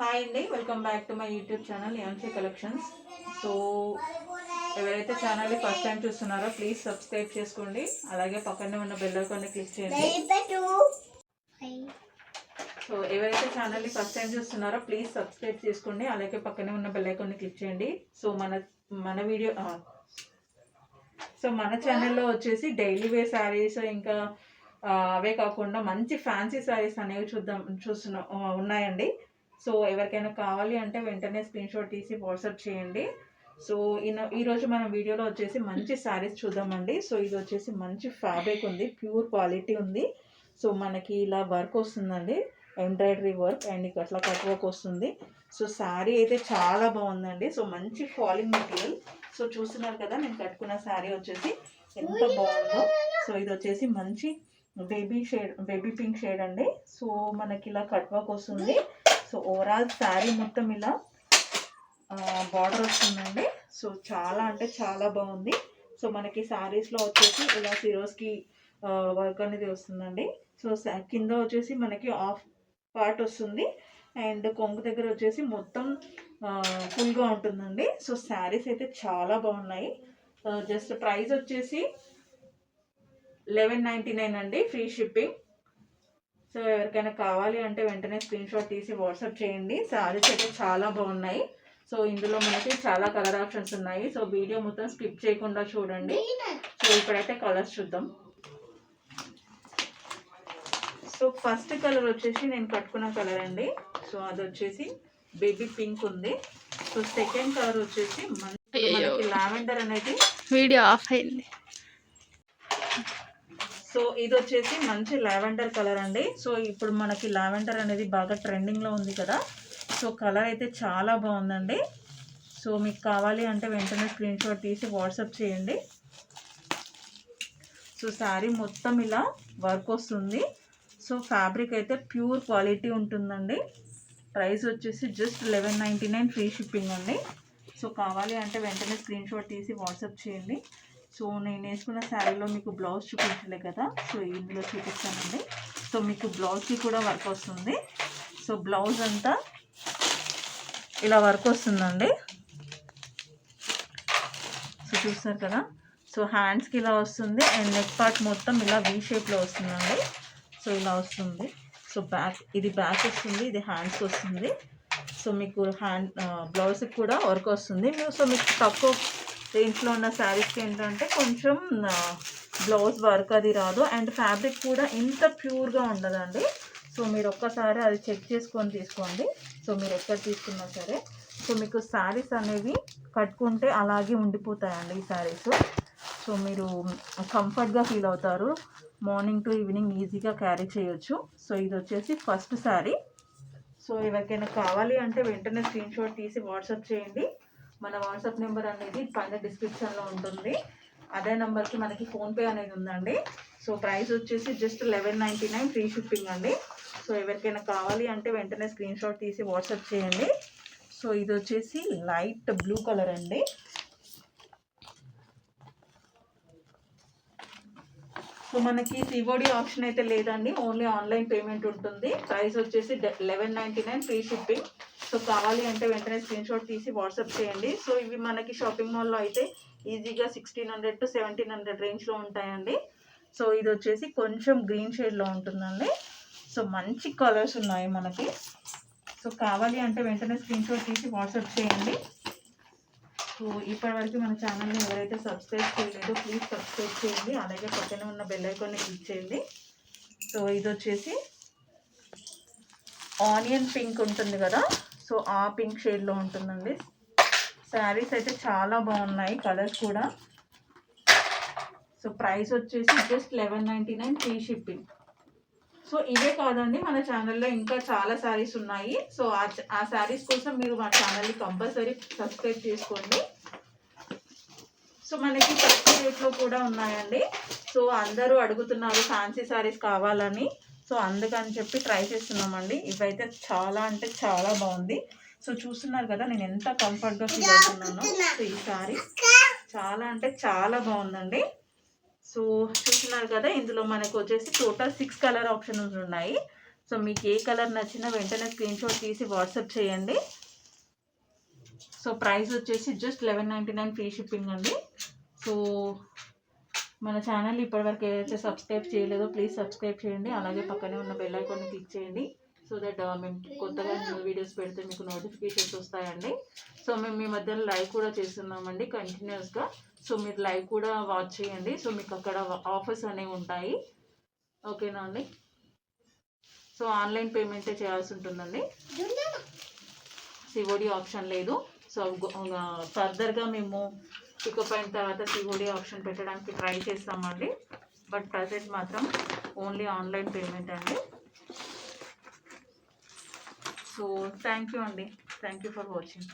Hi అండి, welcome back to my YouTube channel యాంసీ collections. So ఎవరైతే ఛానల్ని ఫస్ట్ టైం చూస్తున్నారో ప్లీజ్ సబ్స్క్రైబ్ చేసుకోండి. అలాగే పక్కనే ఉన్న బెల్ ఐకాన్ని క్లిక్ చేయండి. సో ఎవరైతే ఛానల్ని ఫస్ట్ టైం చూస్తున్నారో ప్లీజ్ సబ్స్క్రైబ్ చేసుకోండి. అలాగే పక్కనే ఉన్న బెల్ ఐకాన్ని క్లిక్ చేయండి. సో మన ఛానల్లో వచ్చేసి డైలీ వేర్ శారీస్, ఇంకా అవే కాకుండా మంచి ఫ్యాన్సీ శారీస్ అనేవి ఉన్నాయండి. సో ఎవరికైనా కావాలి అంటే వెంటనే స్క్రీన్ షాట్ తీసి వాట్సాప్ చేయండి. సో ఈరోజు మనం వీడియోలో వచ్చేసి మంచి శారీస్ చూద్దామండి. సో ఇది వచ్చేసి మంచి ఫ్యాబ్రిక్ ఉంది, ప్యూర్ క్వాలిటీ ఉంది. సో మనకి ఇలా వర్క్ వస్తుందండి, ఎంబ్రాయిడరీ వర్క్ అండ్ అట్లా కట్ వర్క్ వస్తుంది. సో శారీ అయితే చాలా బాగుందండి. సో మంచి ఫాలింగ్ మెటీరియల్. సో చూస్తున్నారు కదా, నేను కట్టుకున్న శారీ వచ్చేసి ఎంత బాగుందో. సో ఇది వచ్చేసి మంచి బేబీ పింక్ షేడ్ అండి. సో మనకి ఇలా కట్ వర్క్ వస్తుంది. సో ఓవరాల్ శారీ మొత్తం ఇలా బార్డర్ వస్తుందండి. సో చాలా అంటే చాలా బాగుంది. సో మనకి శారీస్లో వచ్చేసి ఇలా సిరోస్కి వర్క్ అనేది వస్తుందండి. సో కింద వచ్చేసి మనకి ఆఫ్ పార్ట్ వస్తుంది అండ్ కొంగు దగ్గర వచ్చేసి మొత్తం ఫుల్గా ఉంటుందండి. సో శారీస్ అయితే చాలా బాగున్నాయి. జస్ట్ ప్రైస్ వచ్చేసి 1199 అండి, ఫ్రీ షిప్పింగ్. సో ఎవరికైనా కావాలి అంటే వెంటనే స్క్రీన్ షాట్ తీసి వాట్సాప్ చేయండి. శారీస్ అయితే చాలా బాగున్నాయి. సో ఇందులో మనకి చాలా కలర్ ఆప్షన్స్ ఉన్నాయి. సో వీడియో మొత్తం స్కిప్ చేయకుండా చూడండి. సో ఇప్పుడైతే కలర్స్ చూద్దాం. సో ఫస్ట్ కలర్ వచ్చేసి నేను కట్టుకున్న కలర్ అండి. సో అది వచ్చేసి బేబీ పింక్ ఉంది. సో సెకండ్ కలర్ వచ్చేసి మనకి లావెండర్ అనేది వీడియో ఆఫ్ అయింది. సో ఇది వచ్చేసి మంచి లావెండర్ కలర్ అండి. సో ఇప్పుడు మనకి లావెండర్ అనేది బాగా ట్రెండింగ్లో ఉంది కదా. సో కలర్ అయితే చాలా బాగుందండి. సో మీకు కావాలి అంటే వెంటనే స్క్రీన్ షాట్ తీసి వాట్సాప్ చేయండి. సో శారీ మొత్తం ఇలా వర్క్ వస్తుంది. సో ఫ్యాబ్రిక్ అయితే ప్యూర్ క్వాలిటీ ఉంటుందండి. ప్రైస్ వచ్చేసి జస్ట్ 1199, ఫ్రీ షిప్పింగ్ అండి. సో కావాలి అంటే వెంటనే స్క్రీన్ షాట్ తీసి వాట్సాప్ చేయండి. సో నేను వేసుకున్న శారీలో మీకు బ్లౌజ్ చూపించలే కదా, సో ఇందులో చూపిస్తానండి. సో మీకు బ్లౌజ్కి కూడా వర్క్ వస్తుంది. సో బ్లౌజ్ అంతా ఇలా వర్క్ వస్తుందండి. సో చూస్తారు కదా, సో హ్యాండ్స్కి ఇలా వస్తుంది అండ్ నెక్ పార్ట్ మొత్తం ఇలా వీ షేప్లో వస్తుందండి. సో ఇలా వస్తుంది. సో ఇది బ్యాక్ వస్తుంది, ఇది హ్యాండ్స్కి వస్తుంది. సో మీకు బ్లౌజ్కి కూడా వర్క్ వస్తుంది. సో మీకు తక్కువ రేంజ్లో ఉన్న శారీస్కి ఏంటంటే కొంచెం బ్లౌజ్ వర్క్ అది రాదు అండ్ ఫ్యాబ్రిక్ కూడా ఇంత ప్యూర్గా ఉండదండి. సో మీరు ఒక్కసారి అది చెక్ చేసుకొని తీసుకోండి. సో మీరు ఎక్కడ తీసుకున్నా సరే సో మీకు శారీస్ అనేవి కట్టుకుంటే అలాగే ఉండిపోతాయండి ఈ శారీస్. సో మీరు కంఫర్ట్గా ఫీల్ అవుతారు, మార్నింగ్ టు ఈవినింగ్ ఈజీగా క్యారీ చేయొచ్చు. సో ఇది వచ్చేసి ఫస్ట్ శారీ. సో ఎవరికైనా కావాలి అంటే వెంటనే స్క్రీన్ షాట్ తీసి వాట్సాప్ చేయండి. మన వాట్సాప్ నెంబర్ అనేది పైన డిస్క్రిప్షన్లో ఉంటుంది. అదే నెంబర్కి మనకి ఫోన్పే అనేది ఉందండి. సో ప్రైస్ వచ్చేసి జస్ట్ 1199, ఫ్రీ షిప్పింగ్ అండి. సో ఎవరికైనా కావాలి అంటే వెంటనే స్క్రీన్ షాట్ తీసి వాట్సాప్ చేయండి. సో ఇది వచ్చేసి లైట్ బ్లూ కలర్ అండి. సో మనకి సిఓడి ఆప్షన్ అయితే లేదండి, ఓన్లీ ఆన్లైన్ పేమెంట్ ఉంటుంది. ప్రైస్ వచ్చేసి 1199, ఫ్రీ షిప్పింగ్. సో కావాలి అంటే వెంటనే స్క్రీన్ షాట్ తీసి వాట్సాప్ చేయండి. సో ఇవి మనకి షాపింగ్ మాల్లో అయితే ఈజీగా 1600 to 1700 రేంజ్లో ఉంటాయండి. సో ఇది వచ్చేసి కొంచెం గ్రీన్ షేడ్లో ఉంటుందండి. సో మంచి కలర్స్ ఉన్నాయి మనకి. సో కావాలి అంటే వెంటనే స్క్రీన్ షాట్ తీసి వాట్సాప్ చేయండి. సో ఇప్పటివరకు మన ఛానల్ని ఎవరైతే సబ్స్క్రైబ్ చేయలేదో ప్లీజ్ సబ్స్క్రైబ్ చేయండి. అలాగే పక్కనే ఉన్న బెల్ ఐకాన్ని క్లిక్ చేయండి. సో ఇది వచ్చేసి ఆనియన్ పింక్ ఉంటుంది కదా, సో ఆ పింక్ షేడ్లో ఉంటుందండి. శారీస్ అయితే చాలా బాగున్నాయి, కలర్స్ కూడా. సో ప్రైస్ వచ్చేసి జస్ట్ 1199, ఫ్రీ షిప్పింగ్. సో ఇవే కాదండి, మన ఛానల్లో ఇంకా చాలా శారీస్ ఉన్నాయి. సో ఆ శారీస్ కోసం మీరు మా ఛానల్ని కంపల్సరీ సబ్స్క్రైబ్ చేసుకోండి. సో మనకి తక్కువ రేట్లో కూడా ఉన్నాయండి. సో అందరూ అడుగుతున్నారు ఫ్యాన్సీ శారీస్ కావాలని. సో అందుకని చెప్పి ట్రై చేస్తున్నామండి. ఇవైతే చాలా అంటే చాలా బాగుంది. సో చూస్తున్నారు కదా నేను ఎంత కంఫర్ట్గా ఫీల్ అవుతున్నానో. సో ఈ శారీ చాలా అంటే చాలా బాగుందండి. సో చూస్తున్నారు కదా, ఇందులో మనకు వచ్చేసి టోటల్ 6 కలర్ ఆప్షన్స్ ఉన్నాయి. సో మీకు ఏ కలర్ నచ్చినా వెంటనే స్క్రీన్షాట్ తీసి వాట్సాప్ చేయండి. సో ప్రైస్ వచ్చేసి జస్ట్ 1199 ఫ్రీ షిప్పింగ్ అండి. సో మన ఛానల్ ఇప్పటివరకు ఏదైతే సబ్స్క్రైబ్ చేయలేదో ప్లీజ్ సబ్స్క్రైబ్ చేయండి. అలాగే పక్కనే ఉన్న బెల్ ఐకాన్ని క్లిక్ చేయండి. సో దట్ మేము కొత్తగా న్యూ వీడియోస్ పెడితే మీకు నోటిఫికేషన్స్ వస్తాయండి. సో మేము మీ మధ్యలో లైవ్ కూడా చేస్తున్నామండి కంటిన్యూస్గా. సో మీరు లైవ్ కూడా వాచ్ చేయండి. సో మీకు అక్కడ ఆఫర్స్ అనేవి ఉంటాయి. ఓకేనా అండి? సో ఆన్లైన్ పేమెంటే చేయాల్సి ఉంటుందండి, సిఓడి ఆప్షన్ లేదు. సో ఫర్దర్గా మేము పికప్ అయిన తర్వాత సిఓడి ఆప్షన్ పెట్టడానికి ట్రై చేస్తామండి. బట్ ప్రజెంట్ మాత్రం ఓన్లీ ఆన్లైన్ పేమెంట్ అండి. సో థ్యాంక్ యూ అండి. Thank you for watching.